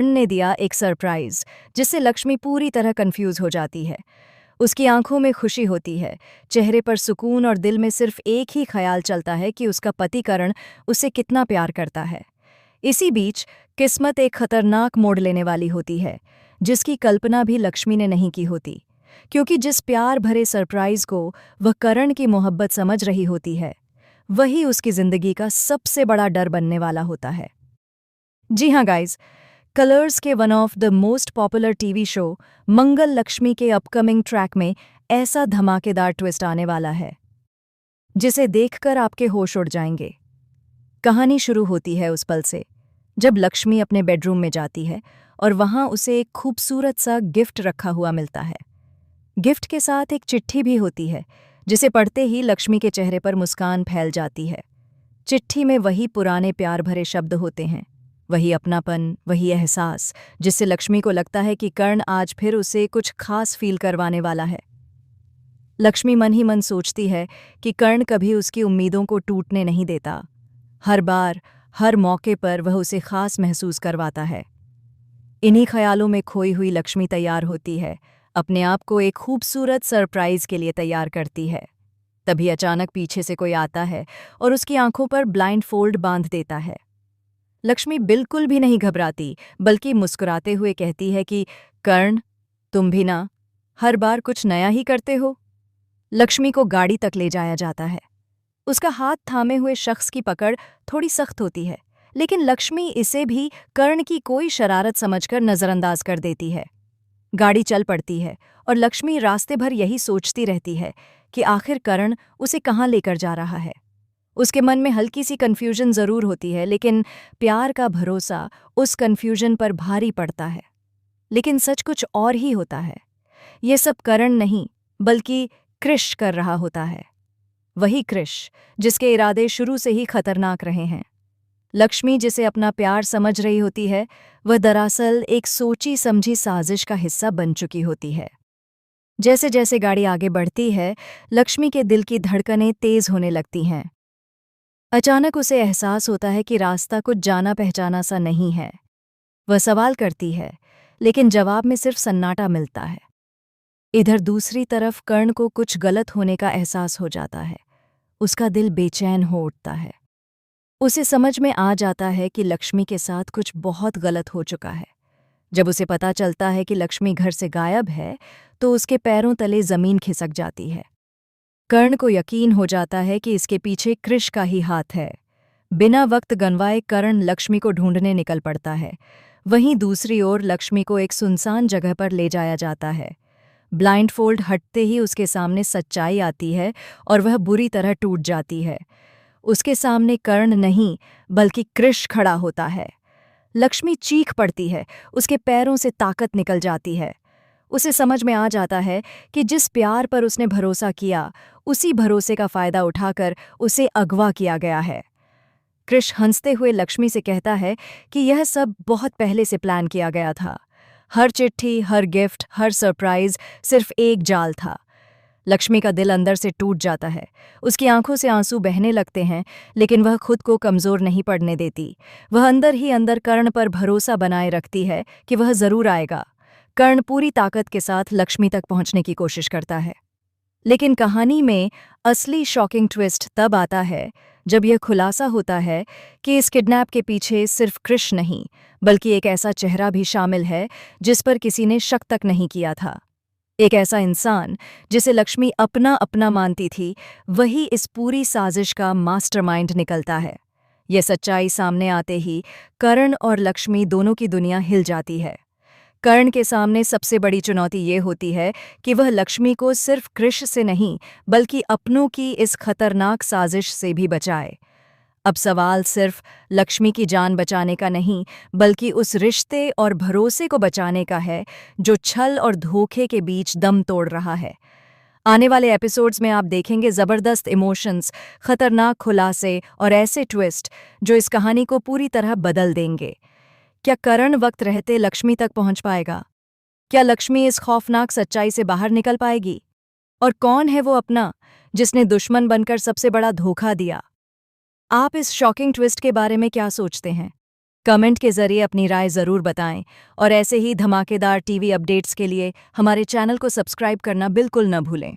ने दिया एक सरप्राइज जिससे लक्ष्मी पूरी तरह कंफ्यूज हो जाती है। उसकी आंखों में खुशी होती है, चेहरे पर सुकून और दिल में सिर्फ एक ही ख्याल चलता है कि उसका पति करण उससे कितना प्यार करता है। इसी बीच किस्मत एक खतरनाक मोड़ लेने वाली होती है, जिसकी कल्पना भी लक्ष्मी ने नहीं की होती, क्योंकि जिस प्यार भरे सरप्राइज को वह करण की मोहब्बत समझ रही होती है, वही उसकी जिंदगी का सबसे बड़ा डर बनने वाला होता है। जी हाँ गाइज, कलर्स के one of the most popular TV show Mangal Lakshmi के अपकमिंग ट्रैक में ऐसा धमाकेदार ट्विस्ट आने वाला है जिसे देखकर आपके होश उड़ जाएंगे। कहानी शुरू होती है उस पल से जब लक्ष्मी अपने बेडरूम में जाती है और वहां उसे एक खूबसूरत सा गिफ्ट रखा हुआ मिलता है। गिफ्ट के साथ एक चिट्ठी भी होती है, जिसे पढ़ते ही लक्ष्मी के चेहरे पर मुस्कान फैल जाती है। चिट्ठी में वही पुराने प्यार भरे शब्द होते हैं, वही अपनापन, वही एहसास, जिससे लक्ष्मी को लगता है कि कर्ण आज फिर उसे कुछ खास फील करवाने वाला है। लक्ष्मी मन ही मन सोचती है कि कर्ण कभी उसकी उम्मीदों को टूटने नहीं देता। हर बार, हर मौके पर वह उसे खास महसूस करवाता है। इन्हीं ख्यालों में खोई हुई लक्ष्मी तैयार होती है, अपने आप को एक खूबसूरत सरप्राइज के लिए तैयार करती है। तभी अचानक पीछे से कोई आता है और उसकी आंखों पर ब्लाइंड फोल्ड बांध देता है। लक्ष्मी बिल्कुल भी नहीं घबराती, बल्कि मुस्कुराते हुए कहती है कि कर्ण, तुम भी ना हर बार कुछ नया ही करते हो। लक्ष्मी को गाड़ी तक ले जाया जाता है। उसका हाथ थामे हुए शख्स की पकड़ थोड़ी सख्त होती है, लेकिन लक्ष्मी इसे भी कर्ण की कोई शरारत समझकर नजरअंदाज कर देती है। गाड़ी चल पड़ती है और लक्ष्मी रास्ते भर यही सोचती रहती है कि आखिर कर्ण उसे कहाँ लेकर जा रहा है। उसके मन में हल्की सी कन्फ्यूजन जरूर होती है, लेकिन प्यार का भरोसा उस कन्फ्यूजन पर भारी पड़ता है। लेकिन सच कुछ और ही होता है। ये सब कर्ण नहीं, बल्कि कृष कर रहा होता है। वही कृष जिसके इरादे शुरू से ही खतरनाक रहे हैं। लक्ष्मी जिसे अपना प्यार समझ रही होती है, वह दरअसल एक सोची समझी साजिश का हिस्सा बन चुकी होती है। जैसे जैसे गाड़ी आगे बढ़ती है, लक्ष्मी के दिल की धड़कनें तेज होने लगती हैं। अचानक उसे एहसास होता है कि रास्ता कुछ जाना पहचाना सा नहीं है। वह सवाल करती है, लेकिन जवाब में सिर्फ सन्नाटा मिलता है। इधर दूसरी तरफ कर्ण को कुछ गलत होने का एहसास हो जाता है। उसका दिल बेचैन हो उठता है। उसे समझ में आ जाता है कि लक्ष्मी के साथ कुछ बहुत गलत हो चुका है। जब उसे पता चलता है कि लक्ष्मी घर से गायब है, तो उसके पैरों तले जमीन खिसक जाती है। कर्ण को यकीन हो जाता है कि इसके पीछे कृष का ही हाथ है। बिना वक्त गंवाए कर्ण लक्ष्मी को ढूंढने निकल पड़ता है। वहीं दूसरी ओर लक्ष्मी को एक सुनसान जगह पर ले जाया जाता है। ब्लाइंड फोल्ड हटते ही उसके सामने सच्चाई आती है और वह बुरी तरह टूट जाती है। उसके सामने कर्ण नहीं, बल्कि कृष खड़ा होता है। लक्ष्मी चीख पड़ती है, उसके पैरों से ताकत निकल जाती है। उसे समझ में आ जाता है कि जिस प्यार पर उसने भरोसा किया, उसी भरोसे का फायदा उठाकर उसे अगवा किया गया है। कृष हंसते हुए लक्ष्मी से कहता है कि यह सब बहुत पहले से प्लान किया गया था। हर चिट्ठी, हर गिफ्ट, हर सरप्राइज सिर्फ एक जाल था। लक्ष्मी का दिल अंदर से टूट जाता है। उसकी आंखों से आंसू बहने लगते हैं, लेकिन वह खुद को कमजोर नहीं पड़ने देती। वह अंदर ही अंदर कर्ण पर भरोसा बनाए रखती है कि वह जरूर आएगा। कर्ण पूरी ताकत के साथ लक्ष्मी तक पहुंचने की कोशिश करता है। लेकिन कहानी में असली शॉकिंग ट्विस्ट तब आता है जब यह खुलासा होता है कि इस किडनैप के पीछे सिर्फ कृष नहीं, बल्कि एक ऐसा चेहरा भी शामिल है जिस पर किसी ने शक तक नहीं किया था। एक ऐसा इंसान जिसे लक्ष्मी अपना अपना मानती थी, वही इस पूरी साजिश का मास्टरमाइंड निकलता है। यह सच्चाई सामने आते ही कर्ण और लक्ष्मी दोनों की दुनिया हिल जाती है। कर्ण के सामने सबसे बड़ी चुनौती ये होती है कि वह लक्ष्मी को सिर्फ कृष से नहीं, बल्कि अपनों की इस खतरनाक साजिश से भी बचाए। अब सवाल सिर्फ लक्ष्मी की जान बचाने का नहीं, बल्कि उस रिश्ते और भरोसे को बचाने का है जो छल और धोखे के बीच दम तोड़ रहा है। आने वाले एपिसोड्स में आप देखेंगे जबरदस्त इमोशंस, खतरनाक खुलासे और ऐसे ट्विस्ट जो इस कहानी को पूरी तरह बदल देंगे। क्या कर्ण वक्त रहते लक्ष्मी तक पहुंच पाएगा? क्या लक्ष्मी इस खौफनाक सच्चाई से बाहर निकल पाएगी? और कौन है वो अपना जिसने दुश्मन बनकर सबसे बड़ा धोखा दिया? आप इस शॉकिंग ट्विस्ट के बारे में क्या सोचते हैं? कमेंट के ज़रिए अपनी राय ज़रूर बताएं और ऐसे ही धमाकेदार टीवी अपडेट्स के लिए हमारे चैनल को सब्सक्राइब करना बिल्कुल न भूलें।